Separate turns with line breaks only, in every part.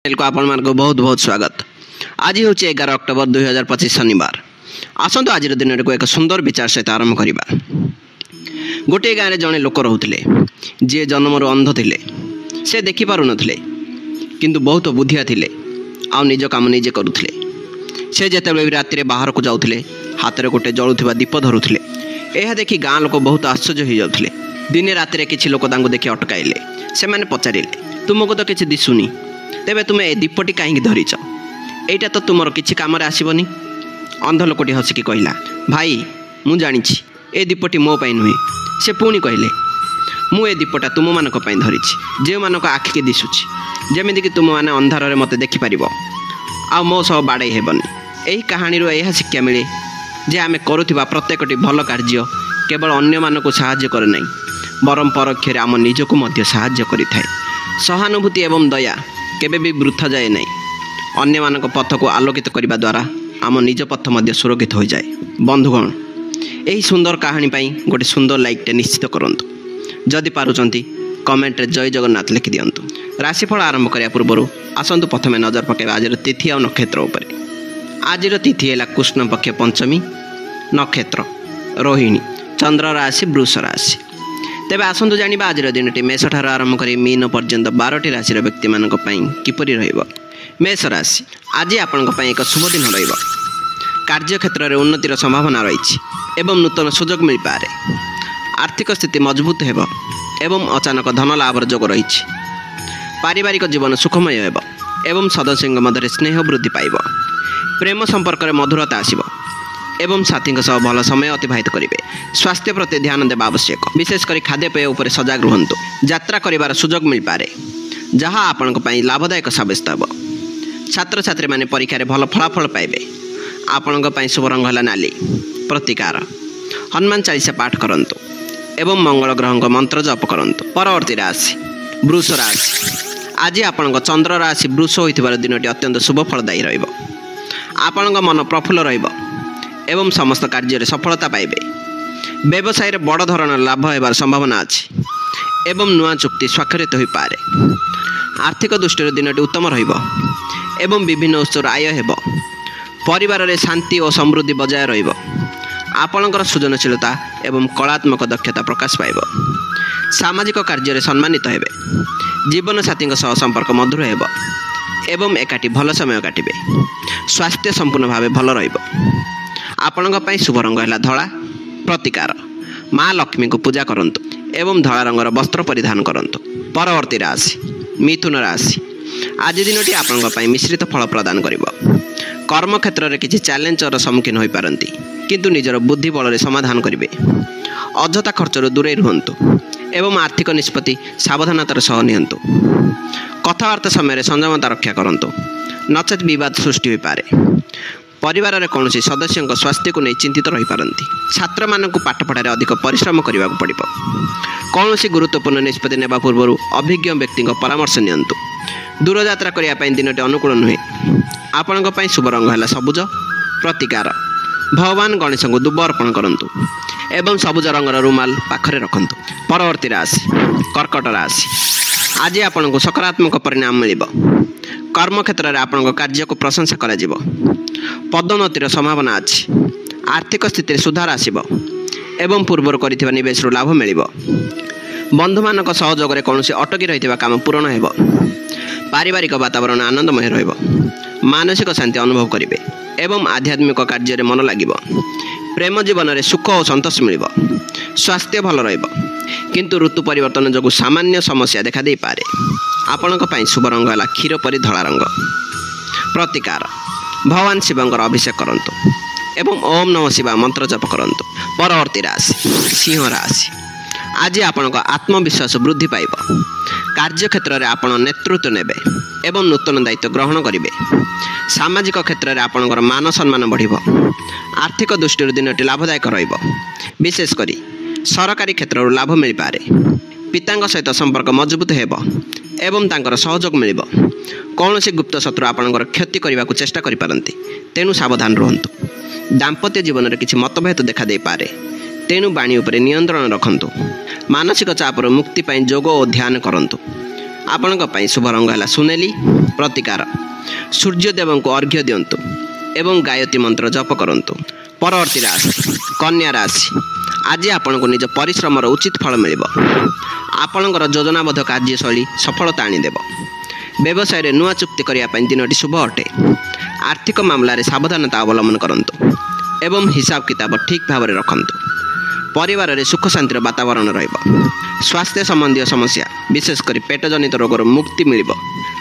को आपण मानको बहुत बहुत स्वागत। आज हूँ 11 अक्टोबर 2025 शनिवार। आसतु आज दिन को एक सुंदर विचार सहित आरंभ करवा। गोटे गाँव में जड़े लोक रोते जी जन्मर अंध थे, से देखिपार नथिले किंतु बहुत बुद्धिया थे आ निज काम निजे करुले। से जितेबाला भी राति बाहर को जाऊे हाथ में गोटे जलुवा दीप धरुले। यह देखि गाँ लोक बहुत आश्चर्य हो जाते। दिने राति किसी लोक देखि अटकाइले। से मैंने पचारे तुमको तो किसी दिशुनी, तेबे तुम्हें ए दीपटी कहीं धरीच, एटा तो तुमर किसी कम आसबनी। अंध लोकटी हसिकी कहला, भाई मु जानी ए दीपटी मो पाई नुहे। से पुणी कहले, मु ए दीपटा तुम मानक पाई धरिछि, जे मानक आखिके दिशुछि, जेमिति कि तुम माने अंधार मते देखि परिबो आ मो सह बाड़े हेबनी। एही कहानी रो यह शिक्षा मिले जे आमे करुथिबा प्रत्येकटी भल कार्य केवल अन्य मानक साहाय्य करे नै, बरम परोक्ष आम निजको मध्य साहाय्य करिथाय। सहानुभूति एवं दया केबे भी वृथा जाए नहीं। अन्य मानक पथ को आलोकित करने द्वारा आम निज पथ मध्य सुरक्षित हो जाए। बंधुगण, यही सुंदर कहानी पाई गोटे सुंदर लाइकटे निश्चित करंतु। जदि पारुचंती कमेंट रे जय जगन्नाथ लिखि दियंतु। राशिफल आरंभ करिया पूर्व आसंतु प्रथमे नजर पकेबा आज तिथि और नक्षत्र उपरे। आज तिथि है कृष्ण पक्ष पंचमी, नक्षत्र रोहिणी, चंद्र राशि वृष राशि। तेबे आसंतु जानिबा आज दिनटी मेष ठार आरंभ करी मीन पर्यंत 12टी राशि व्यक्ति मानक पई किपरि रहइबो। मेष राशि, आज आपनक पई एक शुभ दिन रहइबो। कार्य क्षेत्र में उन्नतिर संभावना रही एवं नूतन सुजोग मिल पारे। आर्थिक स्थिति मजबूत हेबो एवं अचानक धन लाभर जोग रही। पारिवारिक जीवन सुखमय हेबो एवं सदस्यों मध्य स्नेह वृद्धि पाइबो। प्रेम संपर्क में मधुरता आसिबो एवं साथी भल समय अतिबाहित करेंगे। स्वास्थ्य प्रति ध्यान देवा आवश्यक, विशेषकर खाद्यपेय उपर सजग रुहतु। यात्रा कर सुजोग मिल पारे जहाँ आपण लाभदायक साब्यस्त हो। छात्र छात्री माने परीक्षा भल फलाफल पाइबे। आपण शुभ रंग है नाली। प्रतिकार हनुमान चालीसा पाठ करंतु एवं मंगल ग्रह मंत्र जप करंतु। परवर्ती राशि वृष राशि, आज आपण चंद्र राशि वृष होइथिबार दिनटी अत्यंत शुभ फलदायी रहिबो। आपण मन प्रफुल्ल रहिबो एवं समस्त कार्य सफलता पाइबे। व्यवसाय बड़ धरण लाभ होबार संभावना अच्छी एवं नुआ चुक्ति स्वाक्षरित हो पारे। आर्थिक दृष्टि दिनटी उत्तम रहिबो एवं विभिन्न उत्सव आय हेबो। परिवार रे शांति और समृद्धि बजाय रहिबो। आपणकर सृजनशीलता एवं कलात्मक दक्षता प्रकाश पाइबो। सामाजिक कार्य सम्मानित हेबे। जीवन साथी सह संपर्क मधुर हेबो एवं एकाठी भल समय काटिबे। स्वास्थ्य संपूर्ण भाव भल रहिबो। आपण शुभ रंग है धला। प्रतिकार माँ लक्ष्मी को पूजा करंतु एवं धला रंगर वस्त्र परिधान करंतु। परवर्ती राशि मिथुन राशि, आज दिनटी आपण मिश्रित फल प्रदान करिबो। कर्म क्षेत्र में किसी चैलेंजर सम्मुखीन हो पारती किंतु निजर बुद्धि बल समाधान करेंगे। अଯଥା खर्चर दूरे रुहतु एवं आर्थिक निष्पत्ति सावधानतार सह नियंतु। कथबार्ता समय संयमता रक्षा करंतु, नचेत विवाद सृष्टि हो पारे। परिवार रे कौन सदस्यों स्वास्थ्य को नहीं चिंतित रही पारती। छात्र मानक पाठ पढ़ार अधिक परिश्रम करने को पड़ो। कौन गुरुत्वपूर्ण निष्पत्ति नेबा पूर्व अभिज्ञ व्यक्ति परामर्श नियंतु। दूर यात्रा करने दिनटी अनुकूल नुहे। आपण शुभ रंग है सबुज। प्रतिकार भगवान गणेश को दुब अर्पण करंतु एवं सबुज रंगर रुमाल पाखरे रखंतु। परवर्ती राशि कर्कट राशि, आज आपण को सकारात्मक परिणाम मिलिबो। कर्म क्षेत्र में आपण कार्य को प्रशंसा करा जिवो। पदोन्नतिर संभावना अच्छी। आर्थिक स्थिति सुधार आसिबो एवं पूर्वर करिथिबा निवेश लाभ मिलिबो। बंधु मानक सहयोग में कौन अटकी रही काम पूरण हेबो। पारिवारिक वातावरण आनंदमय रहिबो। मानसिक शांति अनुभव करिवे एवं आध्यात्मिक कार्य में मन लागिबो। प्रेम जीवन में सुख और संतोष मिलिबो। स्वास्थ्य भल रहिबो किंतु ऋतु परिवर्तन जोगु सामान्य समस्या देखा दे पारे। आपणक पई शुभ रंग है क्षीर परि धला रंग। प्रतिकार भगवान शिवंकर अभिषेक करंतु एवं ओम नमः शिवाय मंत्र जप करंतु। परवर्ती राशि सिंह राशि, आज आपणक आत्मविश्वास वृद्धि पाइब। कार्य क्षेत्र में आपण नेतृत्व नेबे एवं नूतन दायित्व ग्रहण करेंगे। सामाजिक क्षेत्र में आपणकर मान सम्मान बढ़िबो। आर्थिक दृष्टि दिनटी लाभदायक रहिबो। विशेषकर सरकारी क्षेत्र लाभ मिल पारे। पिता सहित संपर्क मजबूत हेबो एवं तांकर सहयोग मिलिबो। कौन गुप्त शत्रु आपणकर क्षति करने को चेष्टा करि पारंती, तेणु सावधान रुहतु। दाम्पत्य जीवन में किसी मतभेद देखा दे पारे, तेणु वाणी उपरे नियंत्रण रखंतु। मानसिक चापर मुक्ति पाई योग और ध्यान करंतु। ଆପଣଙ୍କ ପାଇଁ ଶୁଭ ରଙ୍ଗ ହେଲା ସୁନେଲି। ପ୍ରତିକାର ସୂର୍ଯ୍ୟଦେବଙ୍କୁ ଅର୍ଘ୍ୟ ଦିଅନ୍ତୁ ଏବଂ ଗାୟତ୍ରୀ ମନ୍ତ୍ର ଜପ କରନ୍ତୁ। ପରବର୍ତ୍ତୀ ରାଶି କନ୍ୟା ରାଶି। ଆଜି ଆପଣଙ୍କୁ ନିଜ ପରିଶ୍ରମର ଉଚିତ ଫଳ ମିଳିବ। ଆପଣଙ୍କର ଯୋଜନାବଦ୍ଧ କାର୍ଯ୍ୟଶୈଳୀ ସଫଳତା ଆଣିଦେବ। ବ୍ୟବସାୟରେ ନୂଆ ଚୁକ୍ତି କରିବା ପାଇଁ ଦିନଟି ଶୁଭ ଅଟେ। ଆର୍ଥିକ ମାମଲାରେ ସାବଧାନତା ଅବଲମ୍ବନ କରନ୍ତୁ ଏବଂ ହିସାବ କିତାବ ଠିକ୍ ଭାବରେ ରଖନ୍ତୁ। ପରିବାରରେ ସୁଖ ଶାନ୍ତିର ବାତାବରଣ ରହିବ। ସ୍ୱାସ୍ଥ୍ୟ ସମ୍ବନ୍ଧୀୟ ସମସ୍ୟା ବିଶେଷ କରି ପେଟଜନିତ ରୋଗରୁ ମୁକ୍ତି ମିଳିବ।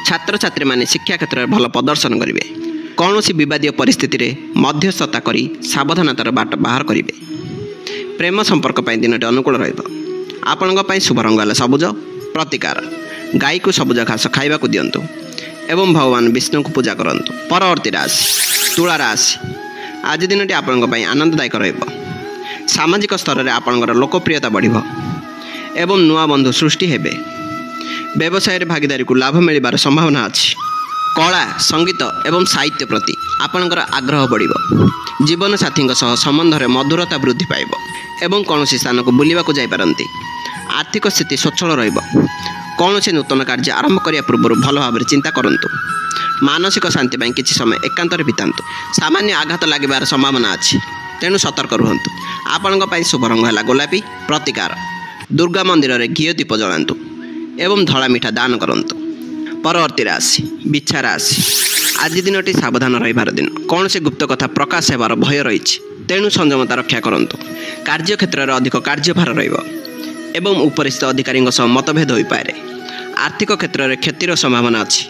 ଛାତ୍ରଛାତ୍ରୀମାନେ ଶିକ୍ଷା କ୍ଷେତ୍ରରେ ଭଲ ପ୍ରଦର୍ଶନ କରିବେ। କୌଣସି ବିବାଦୀୟ ପରିସ୍ଥିତିରେ ମଧ୍ୟସ୍ଥତା କରି ସାବଧାନତାର ବାଟ ବାହାର କରିବେ। ପ୍ରେମ ସମ୍ପର୍କ ପାଇଁ ଦିନଟି ଅନୁକୂଳ ରହିବ। ଆପଣଙ୍କ ପାଇଁ ଶୁଭ ରଙ୍ଗ ହେଲା ସବୁଜ। ପ୍ରତିକାର ଗାଈକୁ ସବୁଜ ଘାସ ଖାଇବାକୁ ଦିଅନ୍ତୁ ଏବଂ ଭଗବାନ ବିଷ୍ଣୁଙ୍କୁ ପୂଜା କରନ୍ତୁ। ପରବର୍ତ୍ତୀ ରାଶି ତୁଳା ରାଶି। ଆଜି ଦିନଟି ଆପଣଙ୍କ ପାଇଁ ଆନନ୍ଦଦାୟକ ରହିବ। ସାମାଜିକ ସ୍ତରରେ ଆପଣଙ୍କର ଲୋକପ୍ରିୟତା ବଢ଼ିବ ଏବଂ ନୂଆ ବନ୍ଧୁ ସୃଷ୍ଟି ହେବେ। ବ୍ୟବସାୟରେ ଭାଗିଦାରୀକୁ ଲାଭ ମିଳିବାର ସମ୍ଭାବନା ଅଛି। କଳା ସଙ୍ଗୀତ ଏବଂ ସାହିତ୍ୟ ପ୍ରତି ଆପଣଙ୍କର ଆଗ୍ରହ ବଢ଼ିବ। ଜୀବନସାଥୀଙ୍କ ସହ ସମ୍ବନ୍ଧରେ ମଧୁରତା ବୃଦ୍ଧି ପାଇବ ଏବଂ କୌଣସି ସ୍ଥାନକୁ ବୁଲିବାକୁ ଯାଇପାରନ୍ତି। ଆର୍ଥିକ ସ୍ଥିତି ସ୍ୱଚ୍ଛଳ ରହିବ। କୌଣସି ନୂତନ କାର୍ଯ୍ୟ ଆରମ୍ଭ କରିବା ପୂର୍ବରୁ ଭଲ ଭାବରେ ଚିନ୍ତା କରନ୍ତୁ। ମାନସିକ ଶାନ୍ତି ପାଇଁ କିଛି ସମୟ ଏକାନ୍ତରେ ବିତାନ୍ତୁ। ସାମାନ୍ୟ ଆଘାତ ଲାଗିବାର ସମ୍ଭାବନା ଅଛି, ତେଣୁ ସତର୍କ ରୁହନ୍ତୁ। ଆପଣଙ୍କ ପାଇଁ ଶୁଭ ରଙ୍ଗ ହେଲା ଗୋଲାପୀ। ପ୍ରତିକାର ଦୁର୍ଗା ମନ୍ଦିରରେ ଘିଅ ଦୀପ ଜଳାନ୍ତୁ ଏବଂ ଧଳା ମିଠା ଦାନ କରନ୍ତୁ। ପରବର୍ତ୍ତୀ ରାଶି ବିଛା ରାଶି। ଆଜି ଦିନଟି ସାବଧାନ ରହିବାର ଦିନ। କୌଣସି ଗୁପ୍ତ କଥା ପ୍ରକାଶ ହେବାର ଭୟ ରହିଛି, ତେଣୁ ସଂଯମତା ରକ୍ଷା କରନ୍ତୁ। କାର୍ଯ୍ୟକ୍ଷେତ୍ରରେ ଅଧିକ କାର୍ଯ୍ୟଭାର ରହିବ ଏବଂ ଉପରିସ୍ଥ ଅଧିକାରୀଙ୍କ ସହ ମତଭେଦ ହୋଇପାରେ। ଆର୍ଥିକ କ୍ଷେତ୍ରରେ କ୍ଷତିର ସମ୍ଭାବନା ଅଛି,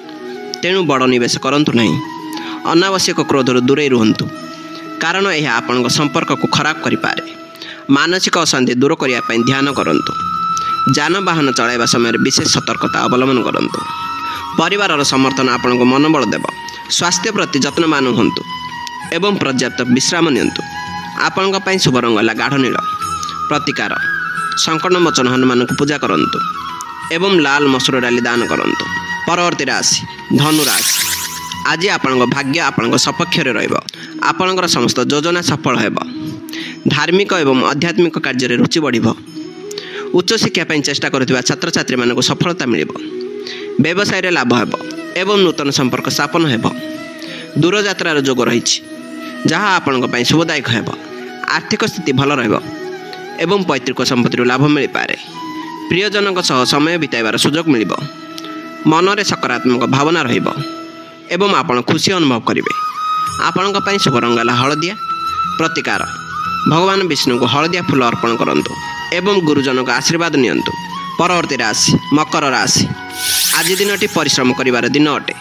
ତେଣୁ ବଡ଼ ନିବେଶ କରନ୍ତୁ ନାହିଁ। ଅନାବଶ୍ୟକ କ୍ରୋଧରୁ ଦୂରେଇ ରୁହନ୍ତୁ, କାରଣ ଏହା ଆପଣଙ୍କ ସମ୍ପର୍କକୁ ଖରାପ କରିପାରେ। ମାନସିକ ଅଶାନ୍ତି ଦୂର କରିବା ପାଇଁ ଧ୍ୟାନ କରନ୍ତୁ। ଯାନବାହନ ଚଳାଇବା ସମୟରେ ବିଶେଷ ସତର୍କତା ଅବଲମ୍ବନ କରନ୍ତୁ। ପରିବାରର ସମର୍ଥନ ଆପଣଙ୍କୁ ମନୋବଳ ଦେବ। ସ୍ୱାସ୍ଥ୍ୟ ପ୍ରତି ଯତ୍ନବାନ ହୁଅନ୍ତୁ ଏବଂ ପର୍ଯ୍ୟାପ୍ତ ବିଶ୍ରାମ ନିଅନ୍ତୁ। ଆପଣଙ୍କ ପାଇଁ ଶୁଭ ରଙ୍ଗ ହେଲା ଗାଢ଼ ନୀଳ। ପ୍ରତିକାର ସଙ୍କଟମୋଚନ ହନୁମାନଙ୍କୁ ପୂଜା କରନ୍ତୁ ଏବଂ ଲାଲ ମସୁର ଡାଲି ଦାନ କରନ୍ତୁ। ପରବର୍ତ୍ତୀ ରାଶି ଧନୁ ରାଶି। ଆଜି ଆପଣଙ୍କ ଭାଗ୍ୟ ଆପଣଙ୍କ ସପକ୍ଷରେ ରହିବ। ଆପଣଙ୍କର ସମସ୍ତ ଯୋଜନା ସଫଳ ହେବ। ଧାର୍ମିକ ଏବଂ ଆଧ୍ୟାତ୍ମିକ କାର୍ଯ୍ୟରେ ରୁଚି ବଢ଼ିବ। ଉଚ୍ଚଶିକ୍ଷା ପାଇଁ ଚେଷ୍ଟା କରୁଥିବା ଛାତ୍ରଛାତ୍ରୀମାନଙ୍କୁ ସଫଳତା ମିଳିବ। ବ୍ୟବସାୟରେ ଲାଭ ହେବ ଏବଂ ନୂତନ ସମ୍ପର୍କ ସ୍ଥାପନ ହେବ। ଦୂରଯାତ୍ରାର ଯୋଗ ରହିଛି, ଯାହା ଆପଣଙ୍କ ପାଇଁ ଶୁଭଦାୟକ ହେବ। ଆର୍ଥିକ ସ୍ଥିତି ଭଲ ରହିବ ଏବଂ ପୈତୃକ ସମ୍ପତ୍ତିରୁ ଲାଭ ମିଳିପାରେ। ପ୍ରିୟଜନଙ୍କ ସହ ସମୟ ବିତାଇବାର ସୁଯୋଗ ମିଳିବ। ମନରେ ସକାରାତ୍ମକ ଭାବନା ରହିବ ଏବଂ ଆପଣ ଖୁସି ଅନୁଭବ କରିବେ। ଆପଣଙ୍କ ପାଇଁ ଶୁଭ ରଙ୍ଗ ହେଲା ହଳଦିଆ। ପ୍ରତିକାର ଭଗବାନ ବିଷ୍ଣୁଙ୍କୁ ହଳଦିଆ ଫୁଲ ଅର୍ପଣ କରନ୍ତୁ ଏବଂ ଗୁରୁଜନଙ୍କ ଆଶୀର୍ବାଦ ନିଅନ୍ତୁ। ପରବର୍ତ୍ତୀ ରାଶି ମକର ରାଶି। ଆଜି ଦିନଟି ପରିଶ୍ରମ କରିବାର ଦିନ ଅଟେ,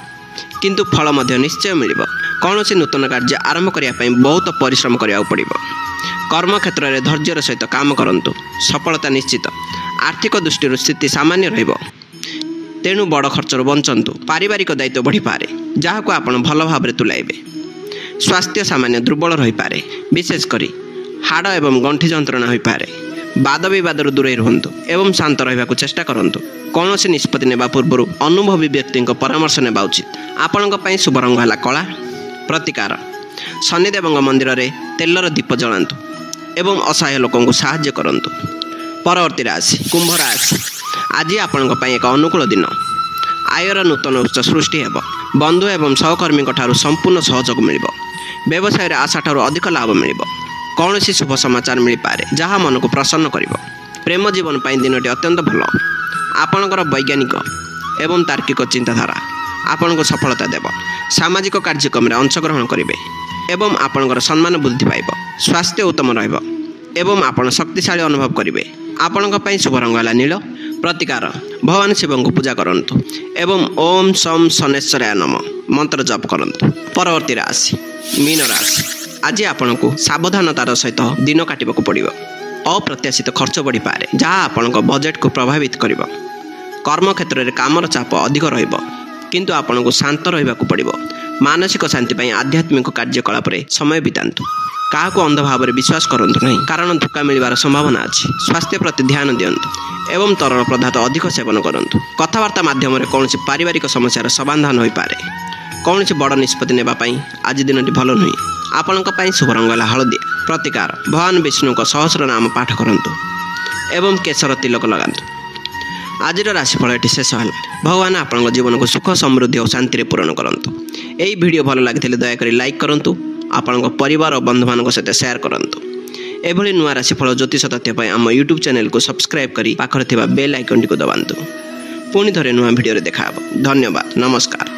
କିନ୍ତୁ ଫଳ ମଧ୍ୟ ନିଶ୍ଚୟ ମିଳିବ। କୌଣସି ନୂତନ କାର୍ଯ୍ୟ ଆରମ୍ଭ କରିବା ପାଇଁ ବହୁତ ପରିଶ୍ରମ କରିବାକୁ ପଡ଼ିବ। କର୍ମକ୍ଷେତ୍ରରେ ଧୈର୍ଯ୍ୟର ସହିତ କାମ କରନ୍ତୁ, ସଫଳତା ନିଶ୍ଚିତ। ଆର୍ଥିକ ଦୃଷ୍ଟିରୁ ସ୍ଥିତି ସାମାନ୍ୟ ରହିବ, ତେଣୁ ବଡ଼ ଖର୍ଚ୍ଚରୁ ବଞ୍ଚନ୍ତୁ। ପାରିବାରିକ ଦାୟିତ୍ୱ ବଢ଼ିପାରେ, ଯାହାକୁ ଆପଣ ଭଲ ଭାବରେ ତୁଲାଇବେ। ସ୍ୱାସ୍ଥ୍ୟ ସାମାନ୍ୟ ଦୁର୍ବଳ ରହିପାରେ, ବିଶେଷ କରି ହାଡ଼ ଏବଂ ଗଣ୍ଠି ଯନ୍ତ୍ରଣା ହୋଇପାରେ। ବାଦ ବିବାଦରୁ ଦୂରେଇ ରୁହନ୍ତୁ ଏବଂ ଶାନ୍ତ ରହିବାକୁ ଚେଷ୍ଟା କରନ୍ତୁ। କୌଣସି ନିଷ୍ପତ୍ତି ନେବା ପୂର୍ବରୁ ଅନୁଭବୀ ବ୍ୟକ୍ତିଙ୍କ ପରାମର୍ଶ ନେବା ଉଚିତ। ଆପଣଙ୍କ ପାଇଁ ଶୁଭ ରଙ୍ଗ ହେଲା କଳା। ପ୍ରତିକାର ଶନିଦେବଙ୍କ ମନ୍ଦିରରେ ତେଲର ଦୀପ ଜଳାନ୍ତୁ ଏବଂ ଅସହାୟ ଲୋକଙ୍କୁ ସାହାଯ୍ୟ କରନ୍ତୁ। ପରବର୍ତ୍ତୀ ରାଶି କୁମ୍ଭ ରାଶି। ଆଜି ଆପଣଙ୍କ ପାଇଁ ଏକ ଅନୁକୂଳ ଦିନ। ଆୟର ନୂତନ ଉତ୍ସ ସୃଷ୍ଟି ହେବ। ବନ୍ଧୁ ଏବଂ ସହକର୍ମୀଙ୍କ ଠାରୁ ସମ୍ପୂର୍ଣ୍ଣ ସହଯୋଗ ମିଳିବ। ବ୍ୟବସାୟରେ ଆଶାଠାରୁ ଅଧିକ ଲାଭ ମିଳିବ। କୌଣସି ଶୁଭ ସମାଚାର ମିଳିପାରେ, ଯାହା ମନକୁ ପ୍ରସନ୍ନ କରିବ। ପ୍ରେମ ଜୀବନ ପାଇଁ ଦିନଟି ଅତ୍ୟନ୍ତ ଭଲ। ଆପଣଙ୍କର ବୈଜ୍ଞାନିକ ଏବଂ ତାର୍କିକ ଚିନ୍ତାଧାରା ଆପଣଙ୍କୁ ସଫଳତା ଦେବ। ସାମାଜିକ କାର୍ଯ୍ୟକ୍ରମରେ ଅଂଶଗ୍ରହଣ କରିବେ ଏବଂ ଆପଣଙ୍କର ସମ୍ମାନ ବୃଦ୍ଧି ପାଇବ। ସ୍ୱାସ୍ଥ୍ୟ ଉତ୍ତମ ରହିବ ଏବଂ ଆପଣ ଶକ୍ତିଶାଳୀ ଅନୁଭବ କରିବେ। ଆପଣଙ୍କ ପାଇଁ ଶୁଭ ରଙ୍ଗ ହେଲା ନୀଳ। ପ୍ରତିକାର ଭଗବାନ ଶିବଙ୍କୁ ପୂଜା କରନ୍ତୁ ଏବଂ ଓମ୍ ସମ୍ ଶନେଶ୍ୱରାୟ ନମଃ ମନ୍ତ୍ର ଜପ କରନ୍ତୁ। ପରବର୍ତ୍ତୀ ରାଶି ମୀନ ରାଶି। ଆଜି ଆପଣଙ୍କୁ ସାବଧାନତାର ସହିତ ଦିନ କାଟିବାକୁ ପଡ଼ିବ। ଅପ୍ରତ୍ୟାଶିତ ଖର୍ଚ୍ଚ ବଢ଼ିପାରେ, ଯାହା ଆପଣଙ୍କ ବଜେଟକୁ ପ୍ରଭାବିତ କରିବ। କର୍ମକ୍ଷେତ୍ରରେ କାମର ଚାପ ଅଧିକ ରହିବ, କିନ୍ତୁ ଆପଣଙ୍କୁ ଶାନ୍ତ ରହିବାକୁ ପଡ଼ିବ। ମାନସିକ ଶାନ୍ତି ପାଇଁ ଆଧ୍ୟାତ୍ମିକ କାର୍ଯ୍ୟକଳାପରେ ସମୟ ବିତାନ୍ତୁ। କାହାକୁ ଅନ୍ଧ ଭାବରେ ବିଶ୍ୱାସ କରନ୍ତୁ ନାହିଁ, କାରଣ ଧୋକା ମିଳିବାର ସମ୍ଭାବନା ଅଛି। ସ୍ୱାସ୍ଥ୍ୟ ପ୍ରତି ଧ୍ୟାନ ଦିଅନ୍ତୁ ଏବଂ ତରଳ ପଦାର୍ଥ ଅଧିକ ସେବନ କରନ୍ତୁ। କଥାବାର୍ତ୍ତା ମାଧ୍ୟମରେ କୌଣସି ପାରିବାରିକ ସମସ୍ୟାର ସମାଧାନ ହୋଇପାରେ। କୌଣସି ବଡ଼ ନିଷ୍ପତ୍ତି ନେବା ପାଇଁ ଆଜି ଦିନଟି ଭଲ ନୁହେଁ। ଆପଣଙ୍କ ପାଇଁ ଶୁଭ ରଙ୍ଗ ହେଲା ହଳଦିଆ। ପ୍ରତିକାର ଭଗବାନ ବିଷ୍ଣୁଙ୍କ ସହସ୍ର ନାମ ପାଠ କରନ୍ତୁ ଏବଂ କେଶର ତିଲକ ଲଗାନ୍ତୁ। आज राशिफल ये शेष है। भगवान आपन जीवन को सुख समृद्धि और शांति पूरण करंतु। यही वीडियो भल लगी दयाकोरी लाइक करूँ, आपण परिवार और बंधु मान सहित शेयर करूँ। एभली नुआ राशिफल ज्योतिष तथ्य आम यूट्यूब चैनल को सब्सक्राइब करी पाखरे थिबा बेल आइकन टी को दबांतु। पुणी थरे नुआ वीडियो रे देखा। धन्यवाद, नमस्कार।